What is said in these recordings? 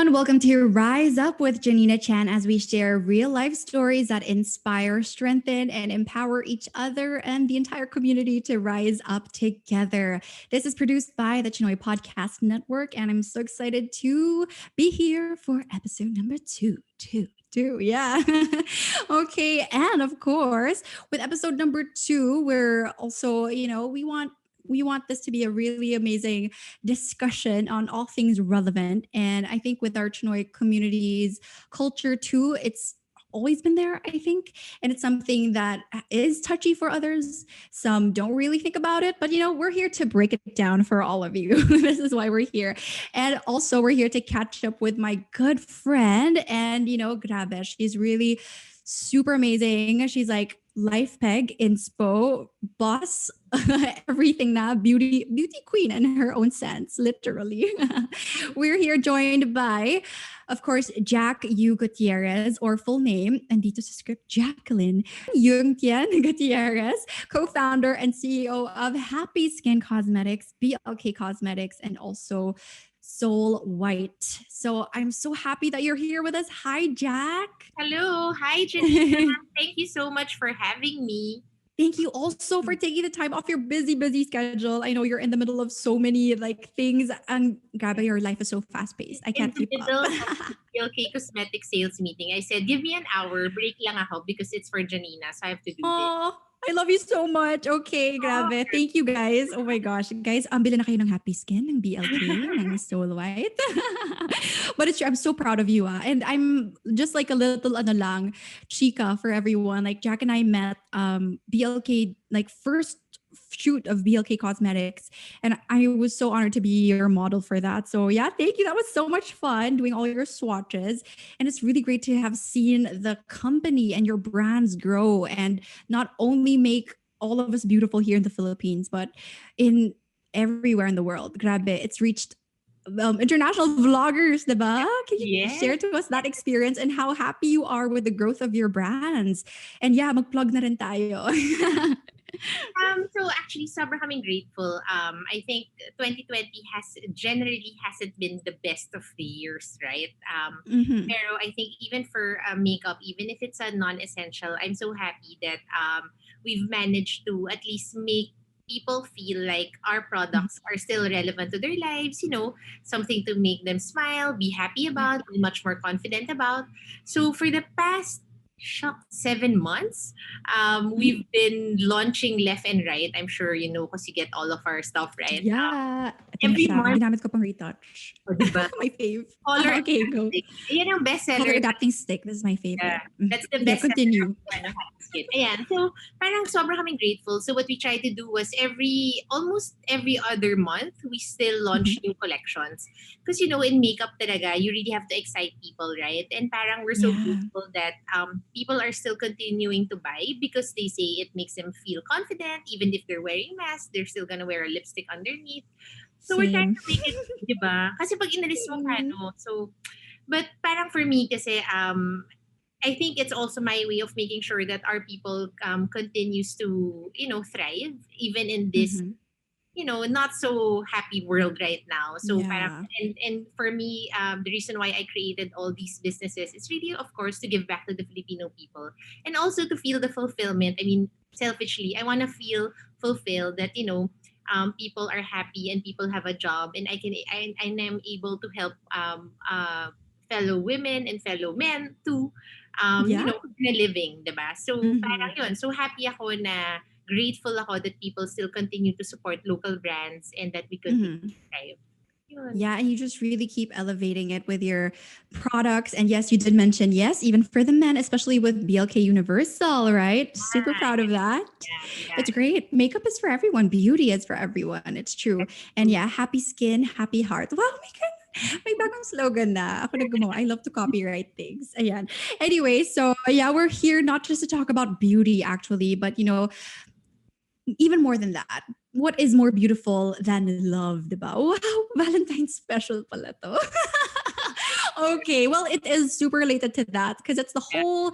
everyone. Welcome to Rise Up with Janeena Chan as we share real life stories that inspire, strengthen, and empower each other and the entire community to rise up together. This is produced by the Chinoy Podcast Network, and I'm so excited to be here for episode number two. Yeah. Okay. And of course, with episode number two, we're also, we want this to be a really amazing discussion on all things relevant. And I think with our Chinoy community's culture too, it's always been there, I think. And it's something that is touchy for others. Some don't really think about it, but we're here to break it down for all of you. This is why we're here. And also we're here to catch up with my good friend. And, grabe, she's really super amazing. She's like life peg, inspo, boss, everything na, beauty queen in her own sense, literally. We're here joined by, of course, Jacqe Yeungtian-Gutierrez, or full name, and dito sa script, Jacqueline Yeungtian-Gutierrez, co-founder and CEO of Happy Skin Cosmetics, BLK Cosmetics, and also Soul White. So I'm so happy that you're here with us. Hi, Jack. Hello. Hi, Janeena. Thank you so much for having me. Thank you also for taking the time off your busy schedule. I know you're in the middle of so many things, and grabe, your life is so fast paced. I can't keep In the middle up. of the BLK Cosmetic sales meeting, I said, give me an hour, break lang ako because it's for Janeena, so I have to do this. Oh, I love you so much. Okay, grabe. Thank you guys. Oh my gosh. Guys, bili na kayo ng Happy Skin, ng BLK, ng Soul White. But it's true. I'm so proud of you. And I'm just like a little chica for everyone. Like Jack and I met BLK, first shoot of BLK Cosmetics. And I was so honored to be your model for that. So yeah, thank you. That was so much fun doing all your swatches. And it's really great to have seen the company and your brands grow and not only make all of us beautiful here in the Philippines, but in everywhere in the world. Grabe, it's reached international vloggers, diba? Can you share to us that experience and how happy you are with the growth of your brands? And yeah, mag-plug na rin tayo. So actually, sobrang kaming grateful. I think 2020 hasn't been the best of the years, right? Pero I think even for makeup, even if it's a non-essential, I'm so happy that we've managed to at least make people feel like our products are still relevant to their lives, something to make them smile, be happy about, be much more confident about. So for the past 7 months, we've been launching left and right. I'm sure you know because you get all of our stuff, right? Yeah. Every month. Ginamit ko pang retouch. Diba? My fave. Color Okay, go. Yan ang bestseller. Color adapting stick. This is my favorite. That's the best. Continue. Ayan. So, parang sobrang kaming grateful. So, what we try to do was almost every other month, we still launch new collections. Because, in makeup talaga, you really have to excite people, right? And parang we're so grateful that people are still continuing to buy because they say it makes them feel confident. Even if they're wearing masks, they're still gonna wear a lipstick underneath. So, we're trying to make it, diba? Kasi pag inalis mo so, but parang for me kasi, I think it's also my way of making sure that our people continues to, thrive even in this, not so happy world right now. So parang, and for me, the reason why I created all these businesses is really, of course, to give back to the Filipino people and also to feel the fulfillment. I mean, selfishly, I want to feel fulfilled that, people are happy and people have a job and I'm able to help fellow women and fellow men to na living, diba? So parang yun. So happy ako na grateful ako that people still continue to support local brands and that we continue to thrive. Yeah, and you just really keep elevating it with your products. And yes, you did mention, even for the men, especially with BLK Universal, right? Super proud of that. Yeah. It's great. Makeup is for everyone. Beauty is for everyone. It's true. And happy skin, happy heart. Wow, may bagong slogan na. Ako na gumawa. I love to copyright things. Ayan. Anyway, so we're here not just to talk about beauty actually, but even more than that. What is more beautiful than love, diba? Wow, Valentine's special pala to. Okay, well, it is super related to that because it's the whole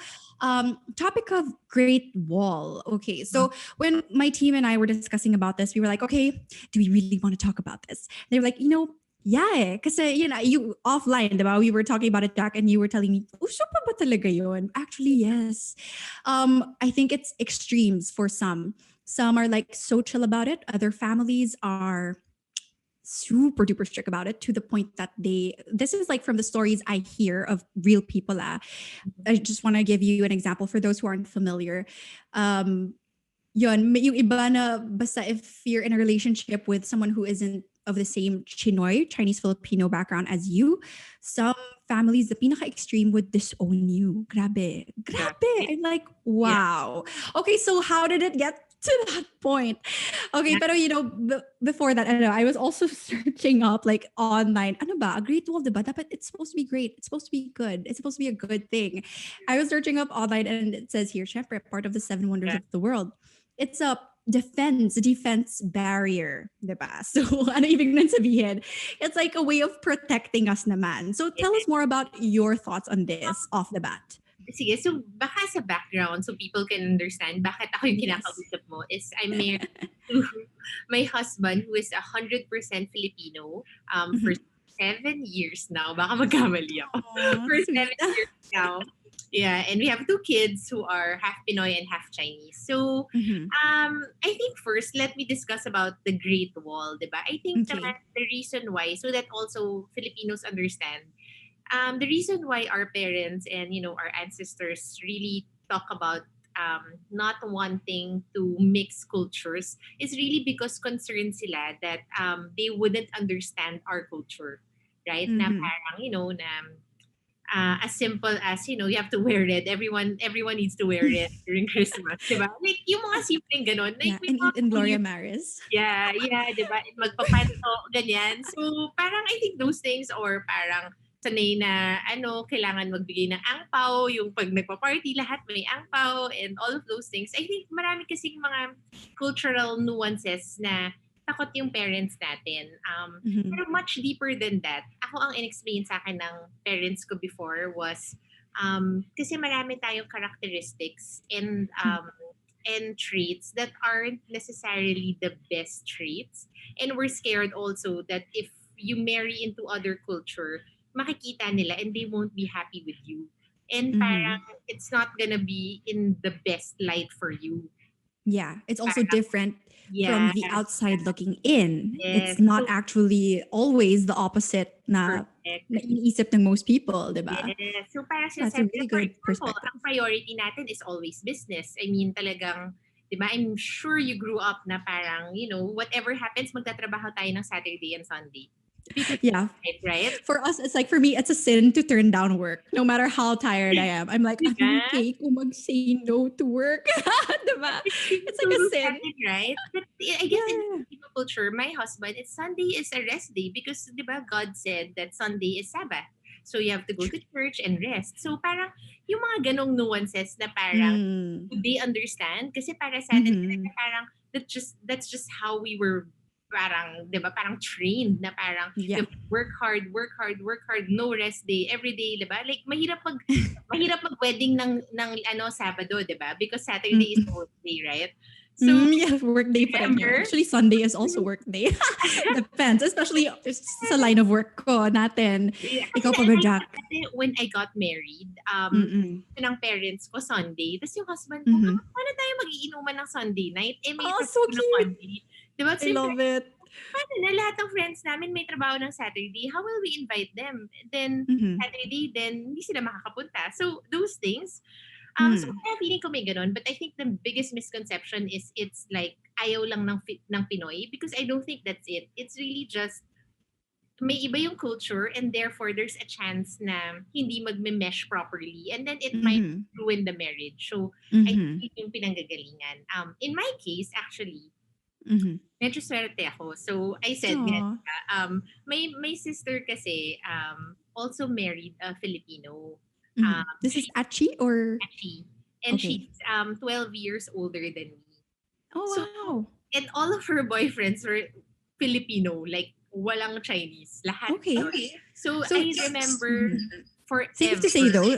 topic of Great Wall. Okay, so when my team and I were discussing about this, we were like, okay, do we really want to talk about this? They were like, Yeah, kasi you offline, diba? We were talking about it, Jack, and you were telling me, uso pa ba talaga yun? Actually, yes. I think it's extremes for some. Some are like so chill about it. Other families are super duper strict about it to the point that this is like from the stories I hear of real people. I just want to give you an example for those who aren't familiar. Um, yung iba na basta if you're in a relationship with someone who isn't of the same Chinoy, Chinese Filipino background as you, some families, the pinaka-extreme would disown you. Grabe. Grabe. Grabe. I'm like, Yeah. wow. Okay, so how did it get to that point? Okay, Yeah. pero before that, I don't know, I was also searching up like online, ano ba, a great wall, diba? Dapat it's supposed to be great. It's supposed to be good. It's supposed to be a good thing. I was searching up online and it says here, syempre, part of the seven wonders Yeah. of the world. It's a defense barrier, diba? So, ano ibig nun sabihin? It's like a way of protecting us naman. So, tell us more about your thoughts on this off the bat. Sige, so baka sa background so people can understand bakit ako yung Yes. kinakausap mo is I'm married to my husband who is 100% Filipino for 7 years now. Baka magkamali ako. Aww, For sweet. 7 years now. Yeah, and we have two kids who are half Pinoy and half Chinese. So, I think first, let me discuss about the Great Wall, diba? I think Okay. naman the reason why, so that also Filipinos understand, the reason why our parents and our ancestors really talk about not wanting to mix cultures is really because concerned sila that they wouldn't understand our culture, right? Na parang na as simple as you have to wear red. Everyone needs to wear red during Christmas, diba? Like yung mga simpleng ganon. Yeah, Like may and mga eat in Gloria weird. Maris. Yeah, diba? Magpapanto, ganyan. So, parang I think those things or parang sanay na kailangan magbigay ng angpao, yung pag nagpa-party, lahat may angpao and all of those things. I think marami kasing mga cultural nuances na takot yung parents natin. Pero much deeper than that, ako ang in-explain sa akin ng parents ko before was kasi marami tayong characteristics and traits that aren't necessarily the best traits. And we're scared also that if you marry into other culture, makikita nila and they won't be happy with you. And parang it's not gonna be in the best light for you. Yeah, it's also Parang, different from the outside looking in. Yes. It's not So, actually always the opposite na correct. iniisip ng most people, diba? Yes. So parang That's a sinasabi really na, for good example, perspective. ang priority natin is always business. I mean, talagang, di ba, I'm sure you grew up na parang, whatever happens, magtatrabaho tayo ng Saturday and Sunday. Because Yeah. right? For us, it's like, for me, it's a sin to turn down work. No matter how tired I am. I'm like, Diba? I'm okay kung mag-say no to work. Diba? It's like a sin. Right? But I guess in Filipino culture, my husband, Sunday is a rest day because, di ba, God said that Sunday is Sabbath. So you have to go to church and rest. So parang yung mga ganong nuances na parang they understand kasi para sa atin parang that's just how we were parang, di ba, parang trained na parang work hard, no rest day, every day, di ba? Like, mahirap mag-wedding ng Sabado, di ba? Because Saturday is work day, right? So, yeah, work day pa rin yun. Actually, Sunday is also work day. Depends. Especially sa line of work ko natin. Yeah, Ikaw pa ba, Jack? When I got married, ng parents ko Sunday, tapos yung husband ko, paano tayo mag-iinuman ng Sunday night? May so cute. Monday. Diba? I love it. Paano na lahat ng friends namin may trabaho ng Saturday? How will we invite them? Then, Saturday, then hindi sila makakapunta. So, those things. So, kaya feeling ko may ganun. But I think the biggest misconception is it's like ayaw lang ng Pinoy because I don't think that's it. It's really just may iba yung culture and therefore there's a chance na hindi magme-mesh properly and then it might ruin the marriage. So, I think yung pinanggagalingan. In my case, actually, medyo swerte ako. So, I said, my sister kasi also married a Filipino. This is Achi or? Achi. And she's 12 years older than me. Oh, wow. And all of her boyfriends were Filipino, like walang Chinese. Lahat. Okay. So I remember forever. Safe to say though,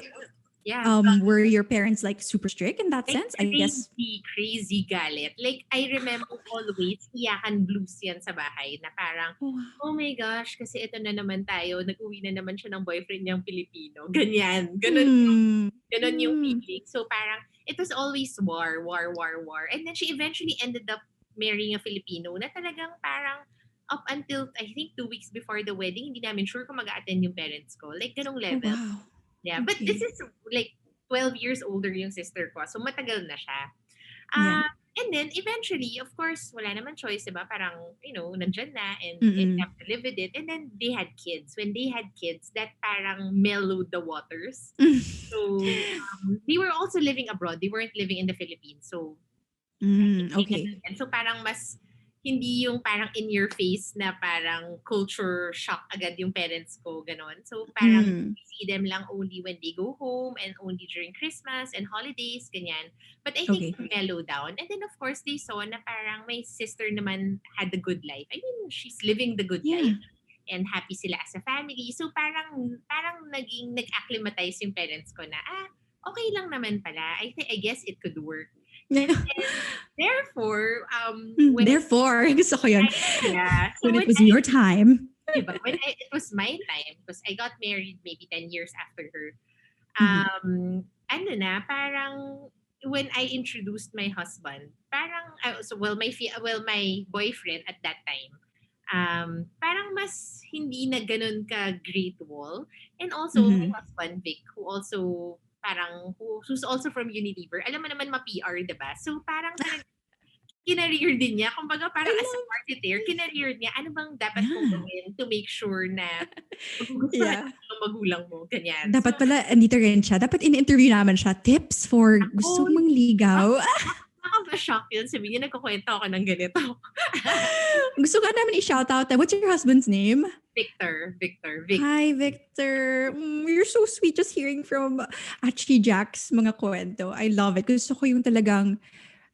Yeah. Were your parents like super strict in that Like sense? I guess. crazy galit. Like, I remember always iyakan blues yan sa bahay na parang, Oh, oh my gosh, kasi ito na naman tayo, nag-uwi na naman siya ng boyfriend niyang Pilipino. Ganyan. mm, Ganon yung mm. feeling. So parang, it was always war, war, war, war. And then she eventually ended up marrying a Filipino na talagang parang up until, I think, 2 weeks before the wedding, hindi namin sure kung mag-a-attend yung parents ko. Like, ganong Oh level. wow. Yeah. But this Okay. is like 12 years older yung sister ko. So matagal na siya. Yeah. And then eventually, of course, wala naman choice, diba? Parang, nandyan na and Mm-mm. have to live with it. And then they had kids. When they had kids, that parang mellowed the waters. So they were also living abroad. They weren't living in the Philippines. So Okay. and so parang mas hindi yung parang in your face na parang culture shock agad yung parents ko, ganon. So parang Mm. we see them lang only when they go home and only during Christmas and holidays, ganyan. But I think Okay. mellow down. And then of course they saw na parang my sister naman had the good life. I mean, she's living the good Yeah. life and happy sila as a family. So parang naging nag-acclimatize yung parents ko na, okay lang naman pala. I guess it could work. And Yeah. then, therefore, when Therefore, gusto ko yun. yeah, so When it when was your time. diba, it was my time because I got married maybe 10 years after her. Mhm. Ano na, parang when I introduced my husband, parang my boyfriend at that time, parang mas hindi na ganun ka great wall. And also my Mhm. husband Vic, who's also from Unilever. Alam mo naman ma-PR, 'di ba? So parang talagang kinareer din niya. Kumbaga I parang as a love. marketer, kinareer niya ano bang dapat kong Yeah. gawin to make sure na magugustuhan Yeah. ng magulang mo, ganyan. So Dapat pala andito rin siya. Dapat in-interview naman siya. Tips for gusto ako, mangligaw. nakaka-shock yun. Sabi niya, nagkukwento ako ng ganito. Gusto ka namin i-shoutout. What's your husband's name? Vic. Hi, Victor. You're so sweet just hearing from Achi Jack's mga kwento. I love it. Gusto ko yung talagang,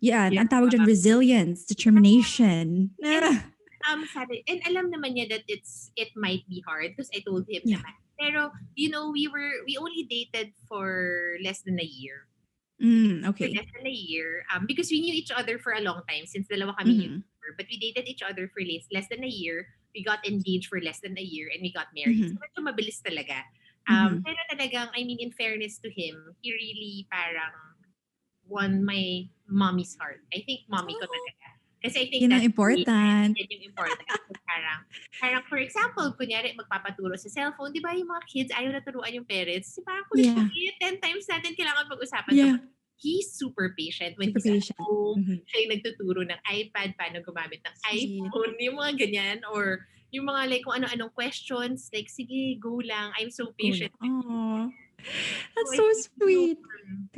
yan, Yeah. ang tawag dyan, resilience, determination. And Ah, sabi, and alam naman niya that it might be hard because I told him yeah. naman. Pero, we only dated for less than a year. For Okay. less than a year. Because we knew each other for a long time since dalawa kami Mm-hmm. YouTuber. But we dated each other for less than a year. We got engaged for less than a year and we got married. Mm-hmm. So medyo mabilis talaga. Mm-hmm. Pero talagang, I mean, in fairness to him, he really parang won my mommy's heart. I think mommy ko Oh, talaga. Kasi I think yun ang that's really, important. yan yung important. So parang for example, kunyari magpapaturo sa cellphone, di ba yung mga kids ayaw na turuan yung parents? Di parang Yeah. kulit 10 times natin kailangan pag-usapan to. Yeah. He's super patient when Super he's at patient. home. Mm-hmm. Siya yung nagtuturo ng iPad, paano gumamit ng Sweet. iPhone, yung mga ganyan. Or yung mga like kung ano-anong questions, like sige, go lang. I'm so Cool. patient. Oh, So that's so sweet.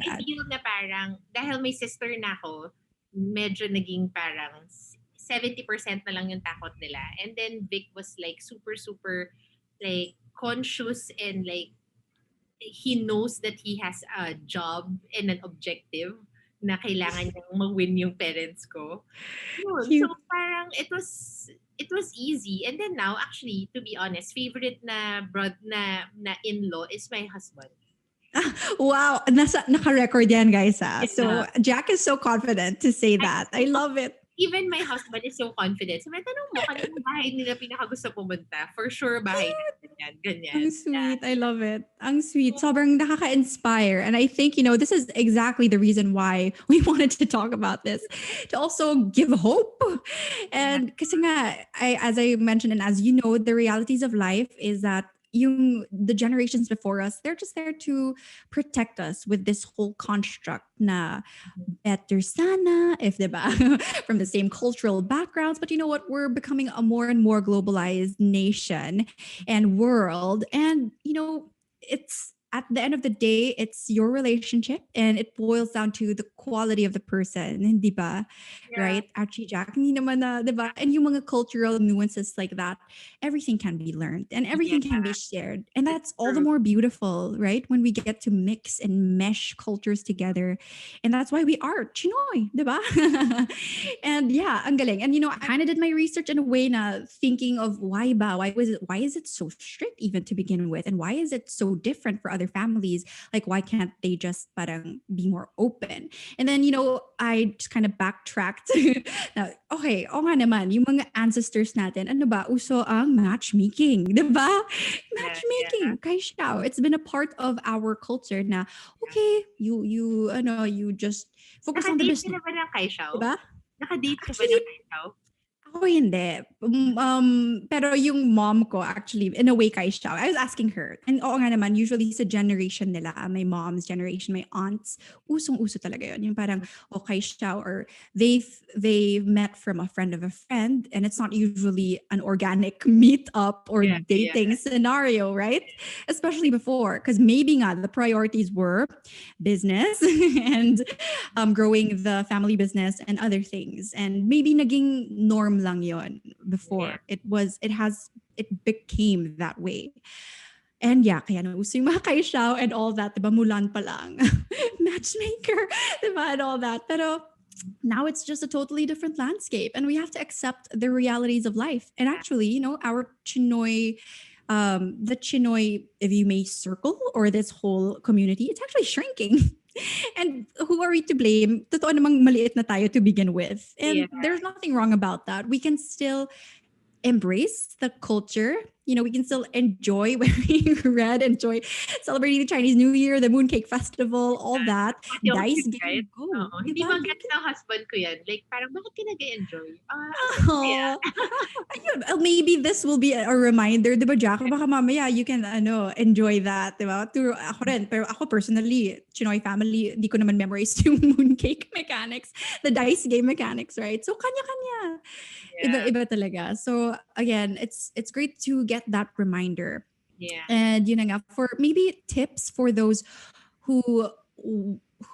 I Dad. feel na parang, dahil may sister na ako, medyo naging parang 70% na lang yung takot nila. And then Vic was like super, super like conscious and like he knows that he has a job and an objective na kailangan niyang ma-win yung parents ko. Yun. So Cute. parang it was easy. And then now, actually, to be honest, favorite na in-law is my husband. Wow, naka-record yan, guys. So Jack is so confident to say that. I love it. Even my husband is so confident. Sabi, tanong mo, kanina bahay nila pinakagusto pumunta? For sure, bahay natin yan. Ganyan. Ang sweet. I love it. Ang sweet. Sobrang nakaka-inspire. And I think, this is exactly the reason why we wanted to talk about this. To also give hope. And kasi nga, as I mentioned and as you know, the realities of life is that the generations before us, they're just there to protect us with this whole construct na better sana, if diba, from the same cultural backgrounds. But you know what? We're becoming a more and more globalized nation and world. And, it's at the end of the day, it's your relationship and it boils down to the quality of the person, di ba? Yeah. Right? Actually, Jack, hindi naman na, di ba? And yung mga cultural nuances like that, everything can be learned and everything can be shared. And that's all the more beautiful, right? When we get to mix and mesh cultures together. And that's why we are Chinoy, di ba? And yeah, ang galing. And I kind of did my research in a way na thinking of why is it so strict even to begin with? And why is it so different for other other families. Like, why can't they just parang be more open? And then, I just kind of backtracked. Now, okay, o nga naman, yung mga ancestors natin, ano ba, uso ang matchmaking, di ba? Yeah. Matchmaking, kay Xiao. It's been a part of our culture na, okay, you just focus on the Naka-date ka business, na ba ng Kaishaw? di ba? Naka-date ka ba ng Actually, Kaishaw? ako hindi. Pero yung mom ko actually, in a way, kay siya. I was asking her. And oo nga naman, usually sa generation nila, my mom's generation, my aunts, usong-uso talaga yun. Yung parang, kay siya, or they met from a friend of a friend, and it's not usually an organic meet-up or Yeah. dating scenario, right? Especially before, because maybe nga, the priorities were business and growing the family business and other things. And maybe naging norm lang yon before. Yeah. It became that way. And yeah, kaya nauso yung mga Kaishaw and all that, diba, Mulan pa lang. Matchmaker, diba, and all that. Pero now it's just a totally different landscape, and we have to accept the realities of life. And actually, our Chinoy, the Chinoy, if you may, circle or this whole community, it's actually shrinking. And who are we to blame? Totoo namang maliit na tayo to begin with. And Yeah. there's nothing wrong about that. We can still embrace the culture. We can still enjoy wearing red, enjoy celebrating the Chinese New Year, the Mooncake Festival, all that. Yung Dice cute, game, right? go. Oo. Hindi Diba? ba gets ng husband ko yan? Like, parang, bakit ka nag-enjoy? Ang Oh, ayun, maybe this will be a reminder, di ba, Jacqe? Baka mamaya you can enjoy that, di ba? Ako rin, pero ako personally, Chinoy family, di ko naman memorize yung mooncake mechanics, the dice game mechanics, right? So kanya-kanya. Yeah. Iba talaga. So again, it's great to get that reminder. Yeah. And yun na nga, for maybe tips for those who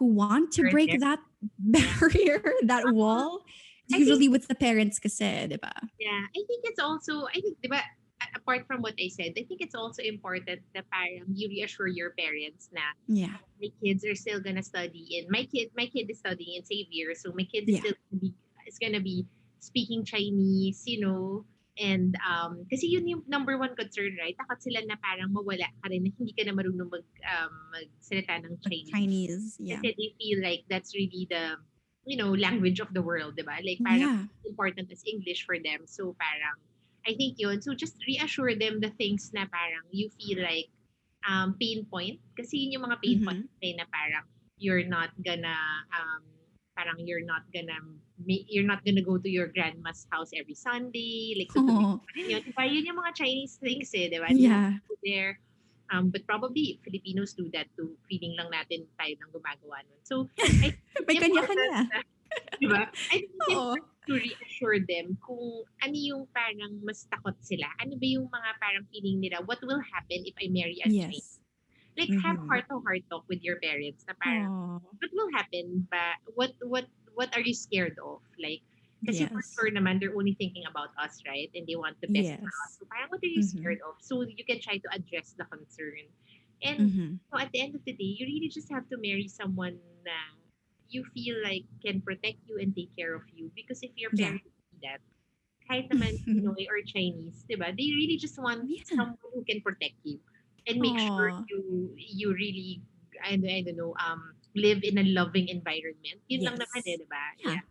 want to break that barrier, that wall, usually with the parents kasi, di ba? Yeah. I think it's also, di ba, apart from what I said, I think it's also important that parang you reassure your parents na Yeah. my kids are still gonna study in, my kid is studying in Xavier, so my kid is still gonna be speaking Chinese, and kasi yun yung number one concern, right? Takot sila na parang mawala ka rin, na hindi ka na marunong magsalita ng Chinese. Yeah. Kasi they feel like that's really the language of the world, diba? Like parang important as English for them. So parang I think yun. So just reassure them the things na parang you feel like pain point. Kasi yun yung mga pain point na parang you're not gonna go to your grandma's house every Sunday. Like, so yun yung mga Chinese things diba? Yeah. There. But probably Filipinos do that too. Feeling lang natin tayo nang gumagawa nun. So, may kanya-kanya. Diba? I think it's important to reassure them kung ano yung parang mas takot sila. Ano ba yung mga parang feeling nila? What will happen if I marry a Chinese? Like, have heart-to-heart talk with your parents na parang, what will happen ba? What are you scared of? Like, kasi for sure naman, they're only thinking about us, right? And they want the best for us. So parang, what are you scared of? So you can try to address the concern. And so at the end of the day, you really just have to marry someone na you feel like can protect you and take care of you. Because if your parents see that, kahit naman Pinoy or Chinese, diba? They really just want someone who can protect you and make sure you really, I don't know, live in a loving environment. Yun lang naman diba? Yeah.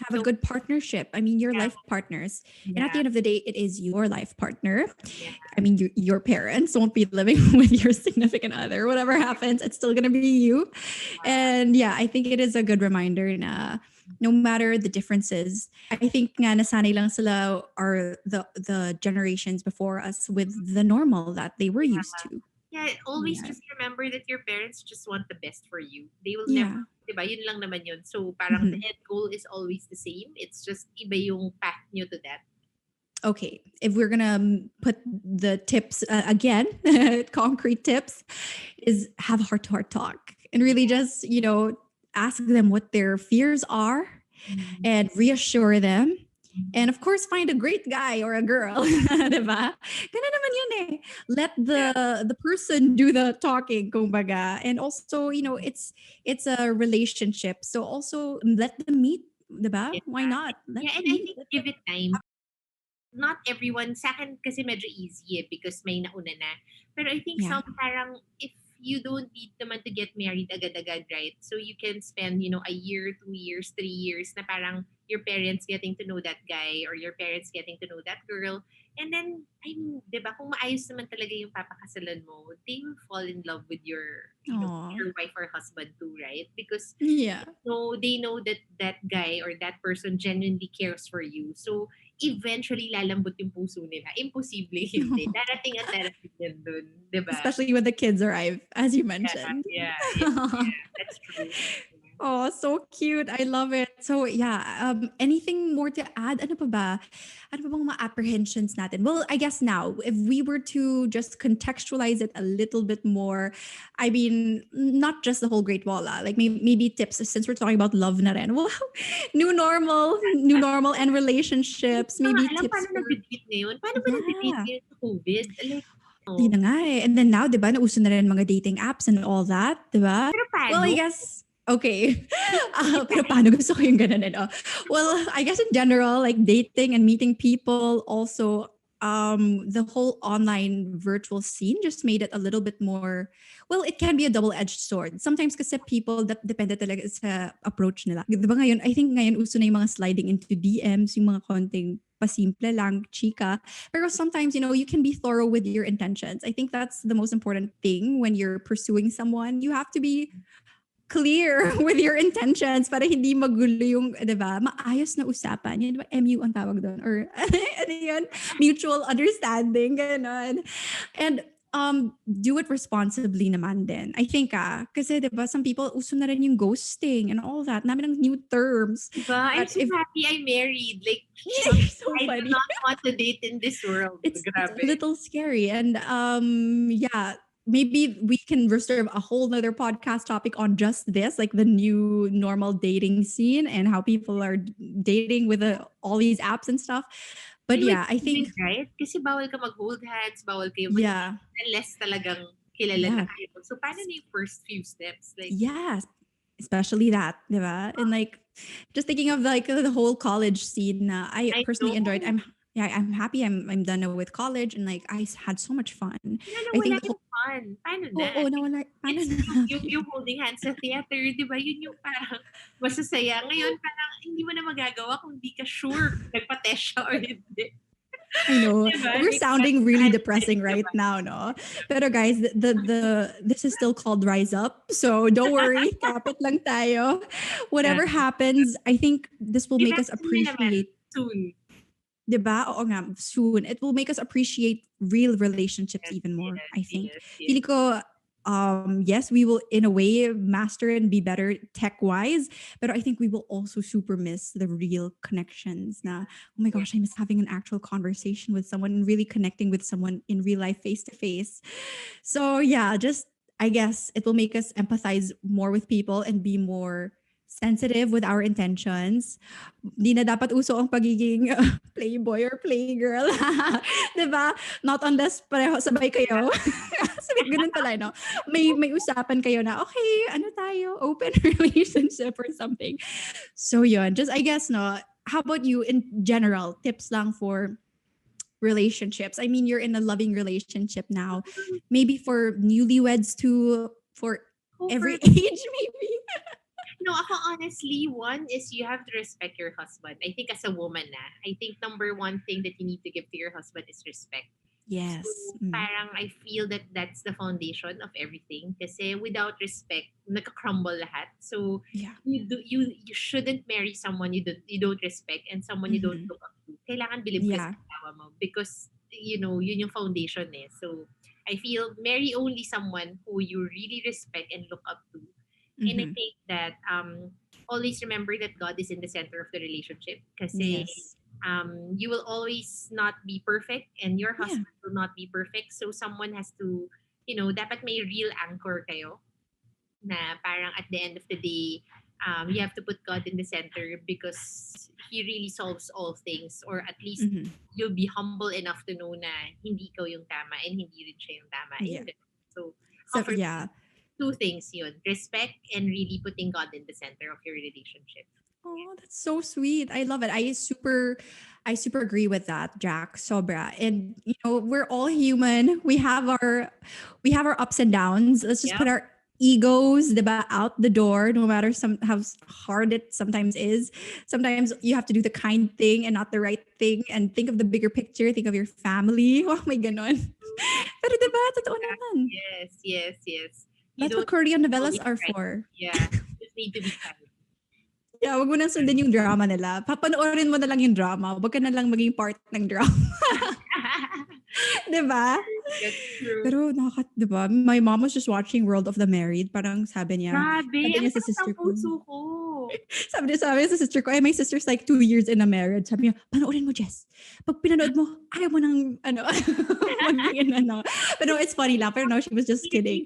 Have a good partnership. I mean, your life partners. And at the end of the day, it is your life partner. Yeah. I mean, your parents won't be living with your significant other. Whatever happens, it's still going to be you. And yeah, I think it is a good reminder na no matter the differences, I think nga nasanay lang sila are the generations before us with the normal that they were used to. Yeah, always just remember that your parents just want the best for you. They will never, diba? Yun lang naman yun. So parang the end goal is always the same. It's just iba yung path nyo to that. Okay, if we're gonna put the tips again, concrete tips, is have heart-to-heart talk and really just ask them what their fears are and reassure them. And of course, find a great guy or a girl, diba? Ganun naman yun eh. Let the person do the talking, kumbaga. And also, it's a relationship. So also let them meet, diba? Why not? And I think give it time. Not everyone, sa akin kasi medyo easy because may nauna na. Pero I think some parang, if you don't need naman to get married agad-agad, right? So you can spend, a year, 2 years, 3 years na parang your parents getting to know that guy or your parents getting to know that girl. And then, I mean, di ba, kung maayos naman talaga yung papakasalan mo, they will fall in love with Aw. your wife or husband too, right? Because Yeah. they know that that guy or that person genuinely cares for you. So, eventually, lalambot yung puso nila. Imposible hindi. Darating at darating yan dun. Di ba? Especially when the kids arrive, as you Yeah, mentioned. yeah, yeah, yeah. That's true. Oh, so cute. I love it. So yeah, anything more to add? Ano pa ba? Ano pa bang mga apprehensions natin? Well, I guess now, if we were to just contextualize it a little bit more, I mean, not just the whole Great Wall, like maybe tips, since we're talking about love na rin. Well, new normal and Hindi relationships, ko nga maybe alam tips paano for, nag-date ngayon. Paano ba nag-date yeah. ngayon sa COVID? Like, Di na nga eh. And then now, di ba, nauso na rin mga dating apps and all that, di ba? pero Well, paano? I guess, okay. Pero paano gusto ko yung ganun eh, no? Well, I guess in general, like dating and meeting people, also, the whole online virtual scene just made it a little bit more, well, it can be a double-edged sword. Sometimes kasi people, that depende talaga sa approach nila. Di ba ngayon, I think ngayon uso na yung mga sliding into DMs, yung mga konting pasimple lang, chika. Pero sometimes, you can be thorough with your intentions. I think that's the most important thing when you're pursuing someone. You have to be clear with your intentions para hindi magulo yung, di ba, maayos na usapan. Yun, di ba, MU ang tawag doon? Or, ano yun? Mutual understanding, ganon. And, do it responsibly naman din. I think, kasi, di ba, some people, uso na rin yung ghosting and all that. Namin ng new terms. Diba? I'm But so if, happy I married. Like, so I do funny. not want to date in this world. It's a Grabe. little scary. And yeah, maybe we can reserve a whole nother podcast topic on just this, like the new normal dating scene and how people are dating with all these apps and stuff. But And with yeah, I think, COVID, right? Kasi bawal ka mag-hold hands, bawal kayo yeah, unless talagang kilala na yeah, kayo. So, paano na yung first few steps? Like, yeah, especially that, diba? And like, just thinking of like the whole college scene, I I personally know. enjoyed. I'm happy I'm done with college and like I had so much fun. Wala na I wala think the whole, yung fun. Paano na? oh, nawala, paano It's na? yung holding hands sa theater, di ba? Yun yung parang masasaya. Ngayon, parang hindi mo na magagawa kung di ka sure kung nagpa-test siya or hindi. I know Diba? we're Like, sounding really depressing right diba? now, no? Pero guys, the this is still called Rise Up, so don't worry, kapit lang tayo. Yeah. Whatever happens, I think this will make us Eventually naman, appreciate, soon. diba? Oo nga, soon. It will make us appreciate real relationships Yes, even more, yes, I think. yes, yes. Feeling ko, yes, we will in a way master and be better tech-wise, but I think we will also super miss the real connections. Na, oh my gosh, I miss having an actual conversation with someone and really connecting with someone in real life face to face. So yeah, just I guess it will make us empathize more with people and be more sensitive with our intentions. Di na dapat uso ang pagiging playboy or playgirl. Diba? Not unless pareho sabay kayo. Sabi, ganun pala, no? May usapan kayo na, okay, ano tayo? Open relationship or something. So yun, just I guess, no? How about you in general? Tips lang for relationships. I mean, you're in a loving relationship now. Maybe for newlyweds too, for every age, maybe. No, ako honestly, one is you have to respect your husband. I think as a woman I think number one thing that you need to give to your husband is respect. Yes. So, parang I feel that that's the foundation of everything. Kasi without respect, nagka-crumble lahat. So, Yeah. you shouldn't marry someone you don't respect and someone you don't look up to. Kailangan bilib ka sa Yeah. asawa mo because, yun yung foundation So, I feel marry only someone who you really respect and look up to. And I think that always remember that God is in the center of the relationship. Kasi Yes. you will always not be perfect and your Yeah. husband will not be perfect. So someone has to, dapat may real anchor kayo na parang at the end of the day, you have to put God in the center because He really solves all things, or at least you'll be humble enough to know na hindi ikaw yung tama and hindi rin siya yung tama. Yeah. So, So yeah. two things yun. Respect and really putting God in the center of your relationship. Oh, that's so sweet. I love it. I super agree with that, Jack. Sobra. And we're all human. We have our ups and downs. Let's just Yeah. put our egos out the door, no matter how hard it sometimes is. Sometimes you have to do the kind thing and not the right thing, and think of the bigger picture, think of your family. Oh my ganon. Pero diba, totoo naman. Yes, yes, yes. You That's what don't Korean novellas always are try. for. Yeah. You just need to be kind. Yeah, wag mo nang sundin yung drama nila. Papanoorin mo na lang yung drama. Wag ka na lang maging part ng drama. 'Di ba? That's true. Pero 'di ba? My mom was just watching World of the Married. Parang Grabe, sabi ang niya sa sakit ng sister ko. puso ko. Sabi niya sa sister ko, my sister's like 2 years in a marriage. Sabi niya, panoorin mo, Jess. Pag pinanood mo, ayaw mo nang, maging Pero it's funny lang. Pero no, she was just kidding.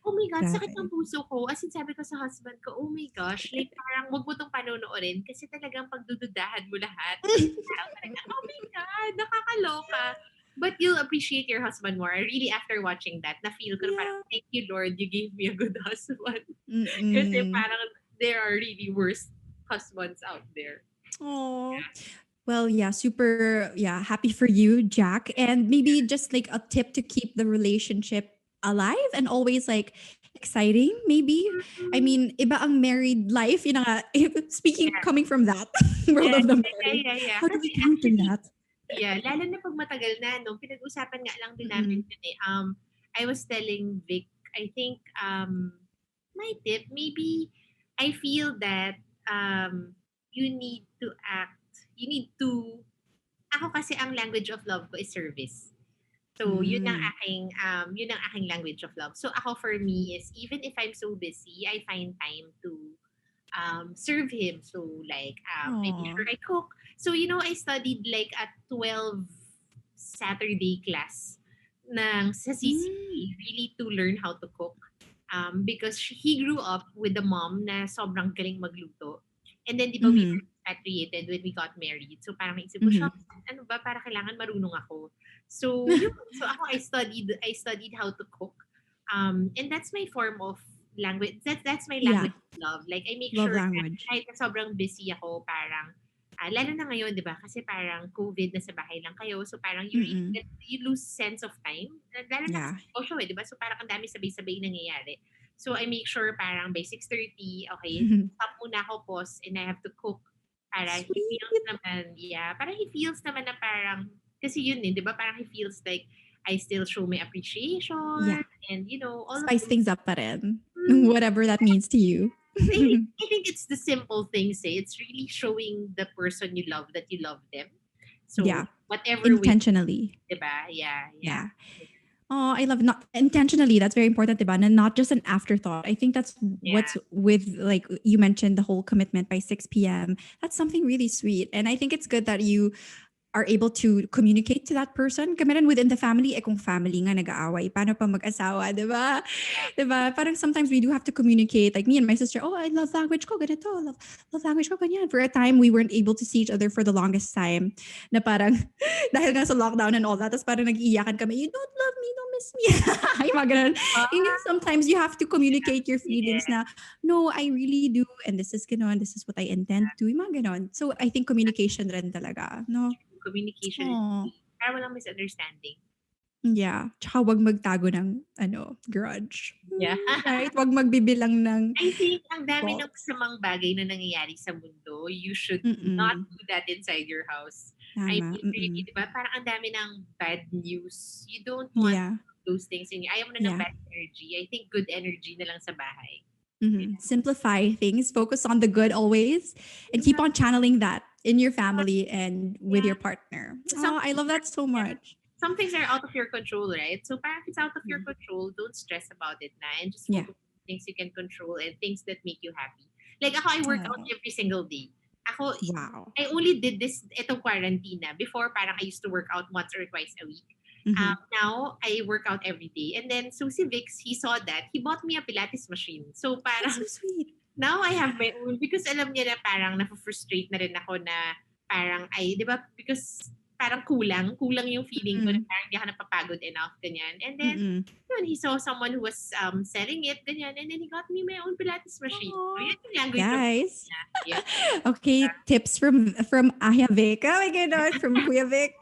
Oh my God, sakit ng Grabe. puso ko. As in, sabi ko sa husband ko, oh my gosh, like parang wag mo itong panonoorin kasi talagang pagdududahan mo lahat. Parang talagang, oh my God, nakakaloka. But you'll appreciate your husband more. Really, after watching that, na-feel ko na parang, Yeah. thank you, Lord, you gave me a good husband. Kasi Mm-mm. parang there are really worse husbands out there. Oh. Well, yeah, super, yeah, happy for you, Jack. And maybe just like a tip to keep the relationship alive and always like exciting, maybe. I Mm, mean, iba ang married life. Speaking, yeah. coming from that world Yeah, of the yeah, married, yeah, yeah. how do we Kasi counter actually, that? yeah, lalo na pag matagal na, no? Pinag-usapan nga lang din namin Mm-mm. yun eh. I was telling Vic, I think, my tip, maybe, I feel that, you need to act, you need to, ako kasi ang language of love ko is service. So, Mm. yun ang aking language of love. So, ako for me is, even if I'm so busy, I find time to serve him. So like I make Aw. sure I cook. So I studied like a 12 Saturday class sa Mm. CCP really to learn how to cook. Because he grew up with a mom na sobrang galing magluto. And then, di ba, we Mm-hmm. were expatriated when we got married. So, parang naisip ko, Mm-hmm. "Shucks, ano ba, para kailangan marunong ako." So, yun. So, ako, I studied how to cook. And that's my form of language. That's my Yeah, language of love. Like, I make love sure that language. kahit na sobrang busy ako, parang, lalo na ngayon, di ba? Kasi parang COVID, nasa bahay lang kayo. So, parang Mm-mm. you lose sense of time. Lalo na kasi Yeah. negosyo di ba? So, parang ang dami sabay-sabay nangyayari. So, I make sure parang by 6:30, okay, stop muna ako, pause, and I have to cook. Para he feels Sweet. naman, yeah, parang he feels naman na parang, kasi yun di ba? Parang he feels like I still show my Yeah. appreciation and, all of Spice those. things up pa rin. Mm, Whatever that means to you. I think it's the simple things. It's really showing the person you love that you love them. So, Yeah. whatever way, Intentionally. di ba? Yeah, yeah. Yeah. Oh, I love not intentionally. That's very important, diba? And not just an afterthought. I think that's Yeah. what's with, like you mentioned, the whole commitment by 6 p.m. That's something really sweet. And I think it's good that you are able to communicate to that person. Kami rin within the family, kung family nga nag-aaway, paano pa mag-asawa, di ba? Yeah. Di ba? Parang sometimes we do have to communicate. Like me and my sister, oh, I love language ko, ganito. Love language ko, ganyan. For a time, we weren't able to see each other for the longest time. Na parang, dahil nga sa lockdown and all that, tapos parang nag-iiyakan kami, you don't love me, don't miss me. Yung mga ganun. Sometimes you have to communicate your feelings Yeah. na, no, I really do, and this is ganon, this is what I intend to, yung mga ganon. So I think communication rin talaga, no? Communication is Oh, key. Para walang misunderstanding. yeah. Tsaka wag magtago ng, grudge. Yeah. Right? Wag magbibilang ng I think ang dami ng faults. masamang bagay na nangyayari sa mundo. You should not Mm-mm. do that inside your house. I Tama. mean, really, Mm-mm. di ba? Parang ang dami ng bad news. You don't want Yeah. those things in you. Ayaw mo na ng Yeah. bad energy. I think good energy na lang sa bahay. Simplify things, focus on the good always, and keep Yeah. on channeling that in your family and with Yeah. your partner. Some Oh, I love that so yeah. much. Some things are out of your control, right? So parang if it's out of your Mm. control, don't stress about it na and just Yeah. focus on things you can control and things that make you happy. Like ako, I work out Oh, every single day. Ako, wow. I only did this itong quarantine na. Before, parang I used to work out once or twice a week. Mm-hmm. Now, I work out every day. And then, so si Vix, he saw that. He bought me a Pilates machine. So That's parang, so sweet. now I have my own because alam niya na parang na-frustrate na rin ako na parang di ba, because parang kulang yung feeling ko na Mm. parang hindi ako napapagod enough, ganyan. And then, Mm. yun, he saw someone who was selling it, ganyan, and then he got me my own Pilates machine. So, Aw, yun yung language of guys. niya. Yeah. Okay, tips from Aya Vic. Oh my God, from Kuya Vic.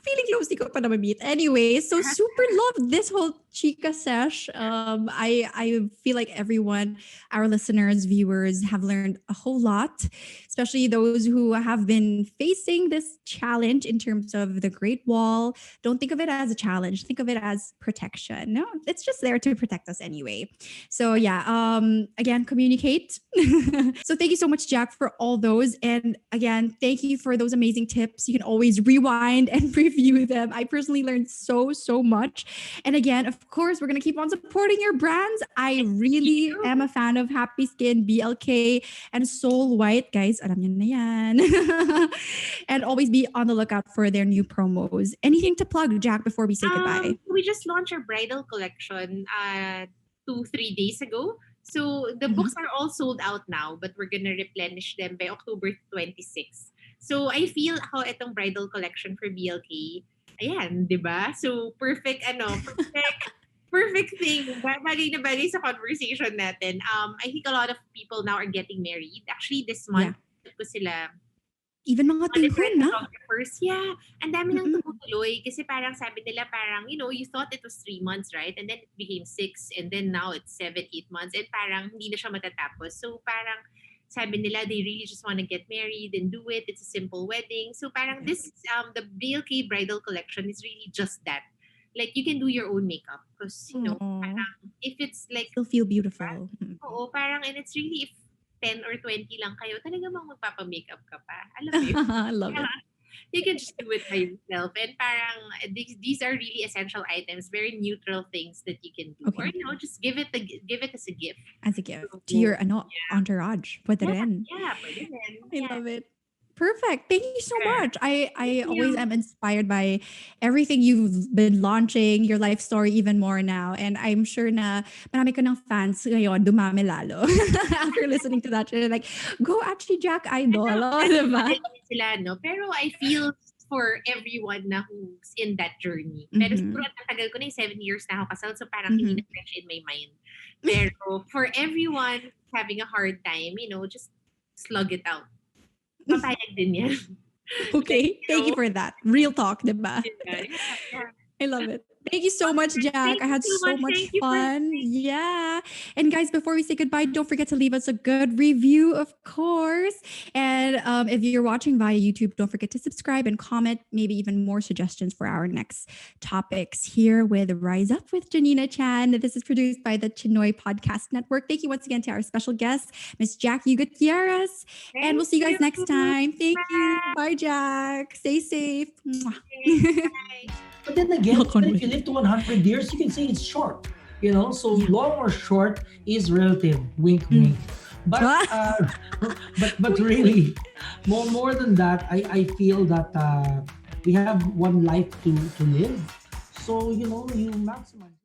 Feeling close, di ko pa na-meet. Anyway, so super loved this whole Chica sesh. I feel like everyone, our listeners, viewers, have learned a whole lot, especially those who have been facing this challenge in terms of the Great Wall. Don't think of it as a challenge. Think of it as protection. No, it's just there to protect us anyway. So yeah, again, communicate. So thank you so much, Jack, for all those. And again, thank you for those amazing tips. You can always rewind and review them. I personally learned so much. And again, of course, we're gonna keep on supporting your brands. I really am a fan of Happy Skin, BLK, and Soul White. Guys, alam niyo na yan. And always be on the lookout for their new promos. Anything to plug, Jack, before we say goodbye? We just launched our bridal collection 2-3 days ago. So the books are all sold out now, but we're gonna replenish them by October 26. So I feel how itong bridal collection for BLK, ayan, di ba? So perfect thing. Bagay na bagay sa conversation natin. I think a lot of people now are getting married. Actually, this month, ko sila even mga tihon, na? Photographers, yeah. Ang dami nang tumutuloy kasi parang sabi nila parang, you thought it was 3 months, right? And then it became 6 and then now it's 7-8 months and parang hindi na siya matatapos. So parang sabi nila they really just want to get married and do it. It's a simple wedding. So parang this, the BLK Bridal Collection is really just that. Like you can do your own makeup because, parang if it's like... Still feel beautiful. Oo, parang, and it's really if 10 or 20 lang kayo, talaga bang magpapa-makeup ka pa? Alam mo yun? I love it. You can just do it by yourself. And parang, these are really essential items, very neutral things that you can do. Okay. Or, just give it as a gift. As a gift to your entourage. Pwede rin. Yeah, pwede rin. I love it. Perfect. Thank you so much. I always am inspired by everything you've been launching, your life story even more now. And I'm sure na marami ko ng fans ngayon, dumami lalo. After listening to that, they're like, go actually Jack Idol. Diba? Sila, no? Pero I feel for everyone na who's in that journey. Pero siguro at tagal ko na 7 years na ako kasal, so parang hindi na fresh in my mind. Pero for everyone having a hard time, just slug it out. Papayag din yan. Okay. Thank you for that. Real talk, diba? I love it. Thank you so much, Jack. I had so much fun. Yeah. And guys, before we say goodbye, don't forget to leave us a good review, of course. And if you're watching via YouTube, don't forget to subscribe and comment, maybe even more suggestions for our next topics here with Rise Up with Janeena Chan. This is produced by the Chinoy Podcast Network. Thank you once again to our special guest, Miss Jacqe Gutierrez. And we'll see you guys next time. Thank you. Bye, Jack. Stay safe. Bye. But then again, even if you live to 100 years, you can say it's short. So long or short is relative. Wink, wink. But but really, more than that, I feel that we have one life to live. So you maximize.